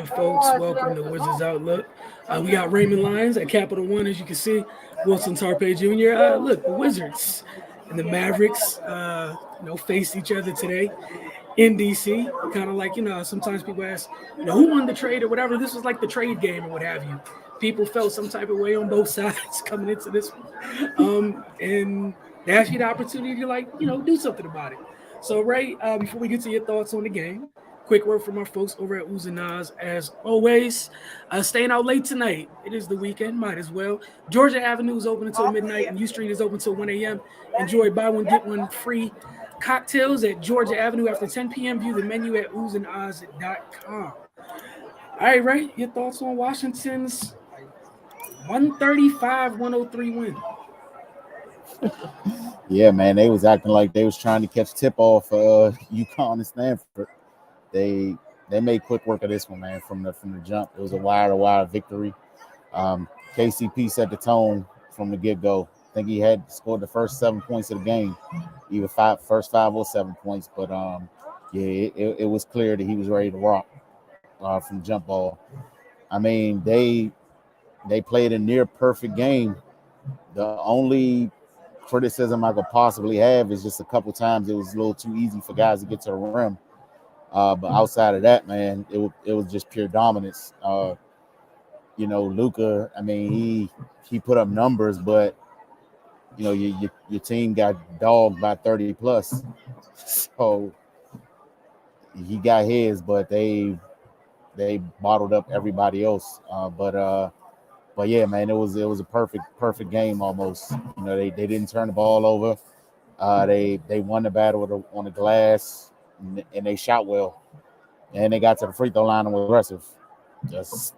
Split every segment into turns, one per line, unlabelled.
on, folks? Welcome to Wizards Outlook. We got Raymond Lyons at Capital One, as you can see. Wilson Tarpe Jr. Look, the Wizards and the Mavericks, faced each other today in DC. Kind of like, sometimes people ask, who won the trade or whatever. This was like the trade game or what have you. People felt some type of way on both sides coming into this one. And they ask you the opportunity to, do something about it. So, Ray, before we get to your thoughts on the game, quick word from our folks over at Ooze and Nas. As always, staying out late tonight. It is the weekend, might as well. Georgia Avenue is open until midnight, and U Street is open until 1 a.m. Enjoy buy one, get one free cocktails at Georgia Avenue after 10 p.m. View the menu at oozeandoz.com. All right, Ray, your thoughts on Washington's 135-103 win?
Yeah, man, they was acting like they was trying to catch tip off UConn and Stanford. They made quick work of this one, man, from the jump. It was a wire-to-wire victory. KCP set the tone from the get-go. I think he had scored the first 7 points of the game, either first 5 or 7 points. But, it was clear that he was ready to rock from jump ball. I mean, they played a near-perfect game. The only criticism I could possibly have is just a couple times it was a little too easy for guys to get to the rim. But outside of that, man, it was just pure dominance. Luka, I mean, he put up numbers, but your team got dogged by 30 plus. So he got his, but they bottled up everybody else. But yeah, man, it was a perfect game almost. They didn't turn the ball over. They won the battle on the glass, and they shot well, and they got to the free throw line and were aggressive. Just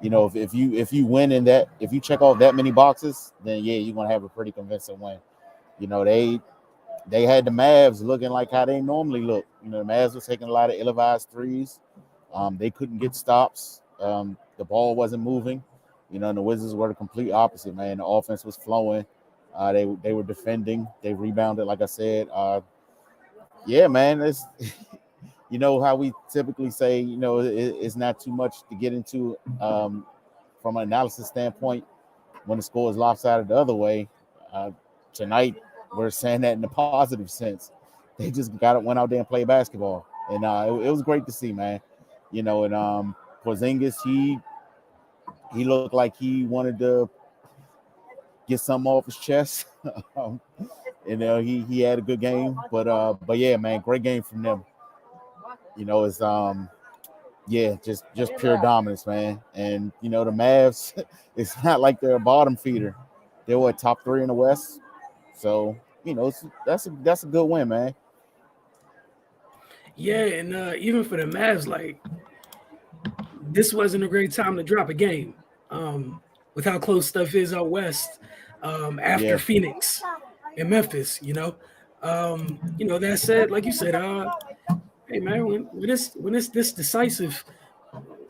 if you win in that, if you check off that many boxes, then yeah, you're gonna have a pretty convincing win. They had the Mavs looking like how they normally look. The Mavs was taking a lot of ill-advised threes. They couldn't get stops. The ball wasn't moving. And the Wizards were the complete opposite, man. The offense was flowing. They were defending. They rebounded, like I said. Yeah, man. It's how we typically say, it's not too much to get into from an analysis standpoint when the score is lopsided the other way. Tonight, we're saying that in a positive sense. They just went out there and played basketball, and it was great to see, man. And Porzingis, he looked like he wanted to get something off his chest. He had a good game, but yeah, man, great game from them. It's just pure dominance, man. And the Mavs, it's not like they're a bottom feeder. They were top 3 in the West, so that's a good win, man.
Yeah, and even for the Mavs, this wasn't a great time to drop a game. With how close stuff is out west after Phoenix and Memphis, that said, like you said, hey man, when it's this decisive,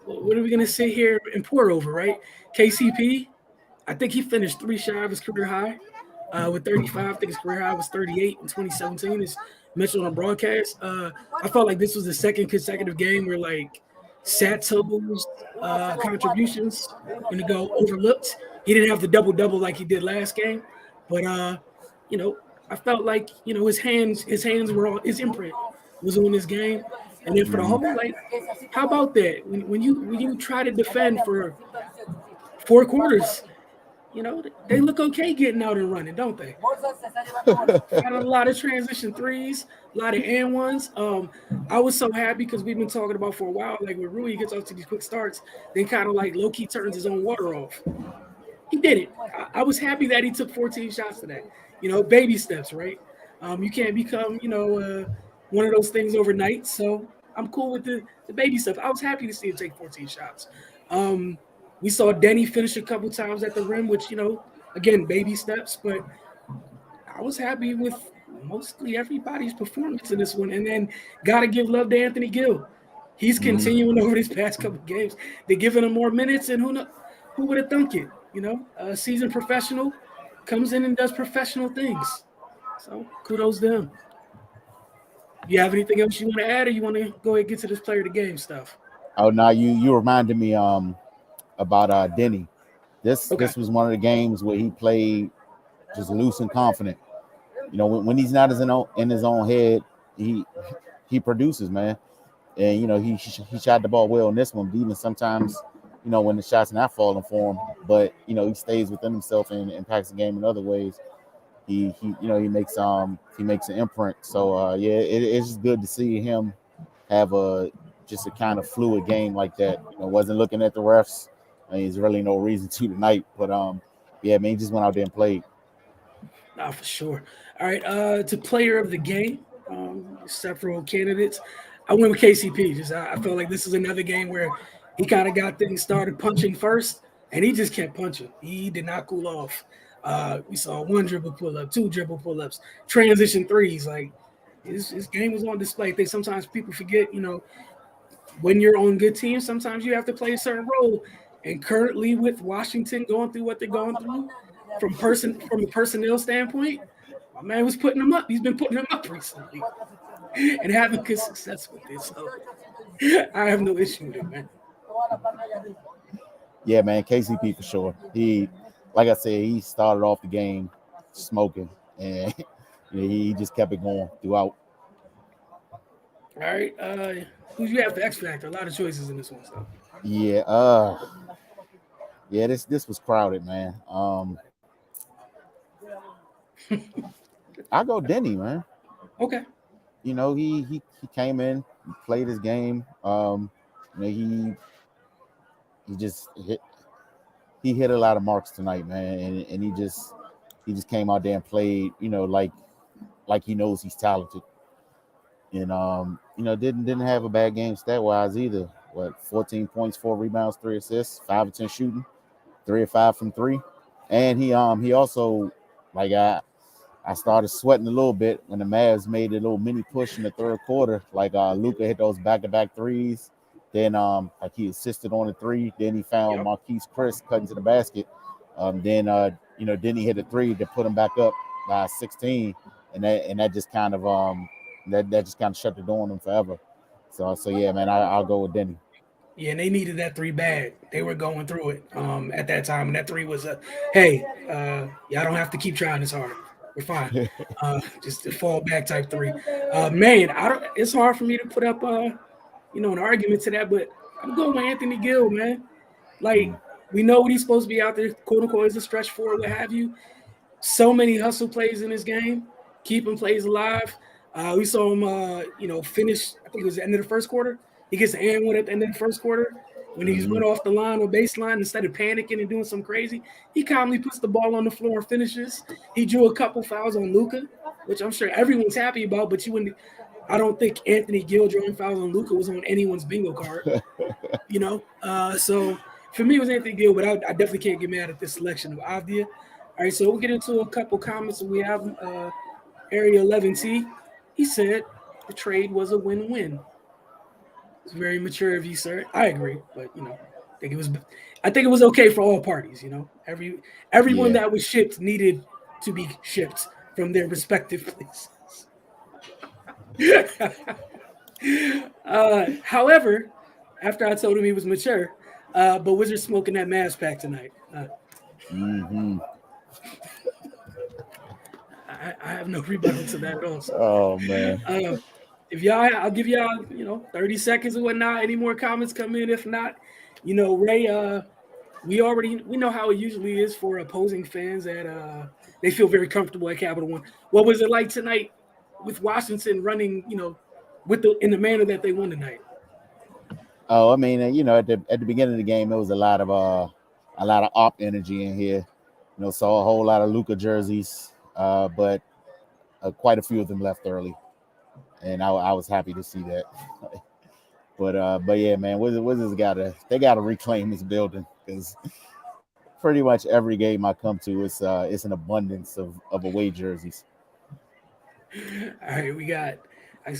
what are we gonna sit here and pour over, right? KCP, I think he finished 3 shy of his career high with 35. I think his career high was 38 in 2017. As mentioned on broadcast, I felt like this was the second consecutive game where Sato's contributions going to go overlooked. He didn't have the double like he did last game, but I felt like his hands were on, his imprint was on this game, and then for the whole how about that when you try to defend for 4 quarters, they look okay getting out and running, don't they? Got a lot of transition threes, a lot of and ones. I was so happy because we've been talking about for a while, when Rui gets off to these quick starts, then kind of low-key turns his own water off. He did it. I was happy that he took 14 shots today. Baby steps, right? You can't become, one of those things overnight. So I'm cool with the baby stuff. I was happy to see him take 14 shots. We saw Denny finish a couple times at the rim, which, again, baby steps. But I was happy with mostly everybody's performance in this one. And then got to give love to Anthony Gill. He's continuing over these past couple of games. They're giving him more minutes, and who would have thunk it? A seasoned professional comes in and does professional things. So kudos to him. You have anything else you want to add, or you want to go ahead and get to this player of the game stuff?
Oh no, you reminded me about Denny.
Okay.
This was one of the games where he played just loose and confident. You know, when he's not in his own head, he he produces, man. And you know he shot the ball well in this one. But even sometimes, you know, when the shots not falling for him, but you know he stays within himself and impacts the game in other ways. He you know he makes an imprint. So yeah, it's just good to see him have a just a kind of fluid game like that. You know, wasn't looking at the refs. I mean, there's really no reason to tonight, but yeah, man, he just went out there and played.
Nah, for sure. All right. To player of the game, several candidates. I went with KCP. Just I felt like this is another game where he kind of got things started punching first, and he just kept punching. He did not cool off. We saw one dribble pull up, two dribble pull ups, transition threes. Like his game was on display. I think sometimes people forget, when you're on good teams, sometimes you have to play a certain role. And currently, with Washington going through what they're going through, from a personnel standpoint, my man was putting them up. He's been putting them up recently and having good success with it. So I have no issue with it, man.
Yeah, man, KCP for sure. He, like I said, he started off the game smoking, and he just kept it going throughout.
All right, who do you have for X Factor? A lot of choices in this one, so
Yeah, yeah, this was crowded, man. I go Denny, man.
okay.
You know, he came in, played his game. You know, he just he hit a lot of marks tonight, man, and he just came out there and played. You know, like he knows he's talented, and you know, didn't have a bad game stat wise either. What 14 points, 4 rebounds, 3 assists, 5 of 10 shooting, 3 of 5 from three, and he also like I started sweating a little bit when the Mavs made a little mini push in the third quarter. Like Luca hit those back-to-back threes. Then like he assisted on the three. Then he found
Yep.
Marquise Chris cutting to the basket. Then you know, then he hit a three to put him back up by 16. And that just kind of that just kind of shut the door on him forever. So yeah, man, I'll go with Denny.
Yeah, and they needed that three bad. They were going through it at that time, and that three was a, hey, y'all don't have to keep trying this hard. We're fine. Just a fall back type three. Man, I don't. It's hard for me to put up, an argument to that, but I'm going with Anthony Gill, man.
Mm.
Like we know what he's supposed to be out there, quote unquote, as a stretch forward, what have you. So many hustle plays in this game, keeping plays alive. We saw him, finish. I think it was the end of the first quarter. He gets the and one at the end of the first quarter. When he's
Hmm.
went off the line or baseline, instead of panicking and doing some crazy, he calmly puts the ball on the floor and finishes. He drew a couple fouls on Luca, which I'm sure everyone's happy about. But you wouldn't. I don't think Anthony Gill drawing fouls on Luca was on anyone's bingo card. So for me, it was Anthony Gill, but I definitely can't get mad at this selection of Avdia. All right, so we'll get into a couple comments. We have Area 11T. He said the trade was a win-win. It's very mature of you, sir. I agree, but I think it was okay for all parties. Everyone
Yeah,
that was shipped needed to be shipped from their respective places. However, after I told him he was mature, but Wizards smoking that mass pack tonight.
hmm.
I have no rebuttal to that at all. So,
Oh man.
uh, if y'all, I'll give y'all, 30 seconds or whatnot. Any more comments come in? If not, Ray, we know how it usually is for opposing fans that they feel very comfortable at Capital One. What was it like tonight with Washington running, in the manner that they won tonight?
Oh, I mean, you know, at the beginning of the game, there was a lot of op energy in here. You know, saw a whole lot of Luca jerseys, but quite a few of them left early, and I was happy to see that. But yeah, man, Wizards gotta reclaim this building because pretty much every game I come to, it's an abundance of away jerseys.
All right,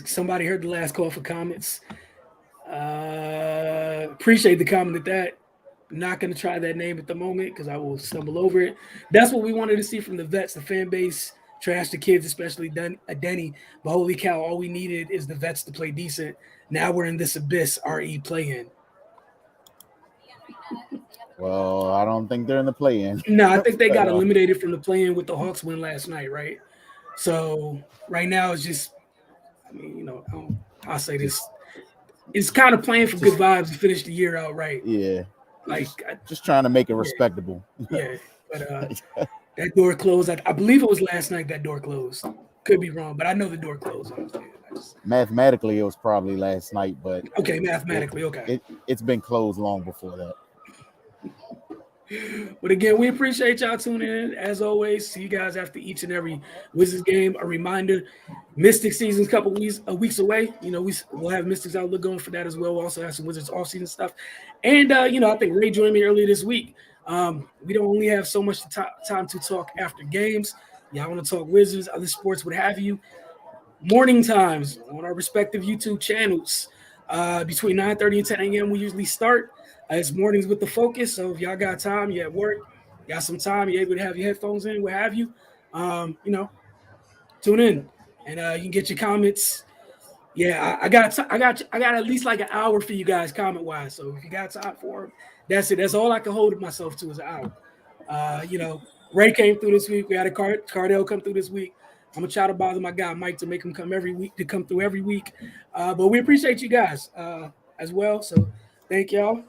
somebody heard the last call for comments. Appreciate the comment at that. Not going to try that name at the moment because I will stumble over it. That's what we wanted to see from the vets, the fan base. Trash the kids, especially Denny. But holy cow, all we needed is the vets to play decent. Now we're in this abyss, RE play in.
Well, I don't think they're in the play-in.
No, I think they got
Uh,
eliminated from the play-in with the Hawks win last night, right? So right now it's just, I mean, I'll say this:
just,
it's kind of playing for good
just
vibes to finish the year out, right?
yeah,
Like,
just trying to make it
yeah,
respectable.
yeah. But that door closed. I believe it was last night that door closed. Could be wrong, but I know the door closed.
Mathematically, it was probably last night, but
Okay,
it,
mathematically, okay.
it's been closed long before that.
But again, we appreciate y'all tuning in. As always, see you guys after each and every Wizards game. A reminder, Mystic season's a couple weeks away. We'll have Mystics Outlook going for that as well. We'll also have some Wizards off-season stuff. And, I think Ray joined me earlier this week. We don't only have so much time to talk after games. Y'all want to talk Wizards, other sports, what have you. Morning times on our respective YouTube channels. Between 9:30 and 10 a.m. we usually start. It's mornings with the focus. So if y'all got time, you're at work, got some time, you're able to have your headphones in, what have you. Tune in and you can get your comments. Yeah, I got at least like an hour for you guys comment wise. So if you got time for them, that's it. That's all I can hold myself to is an hour. Ray came through this week. We had a Cardell come through this week. I'm gonna try to bother my guy Mike to make him come every week to come through every week. But we appreciate you guys as well. So thank y'all.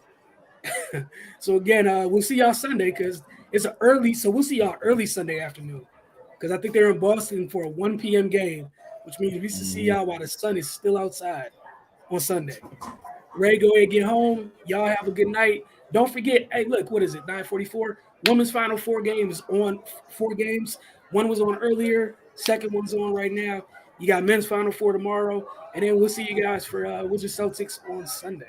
So again, we'll see y'all Sunday because it's an early. So we'll see y'all early Sunday afternoon because I think they're in Boston for a 1 p.m. game, which means we should see y'all while the sun is still outside on Sunday. Ray, go ahead and get home. Y'all have a good night. Don't forget, hey, look, what is it? 9:44. Women's Final Four games on 4 games. One was on earlier. Second one's on right now. You got men's Final Four tomorrow, and then we'll see you guys for Wizards Celtics on Sunday.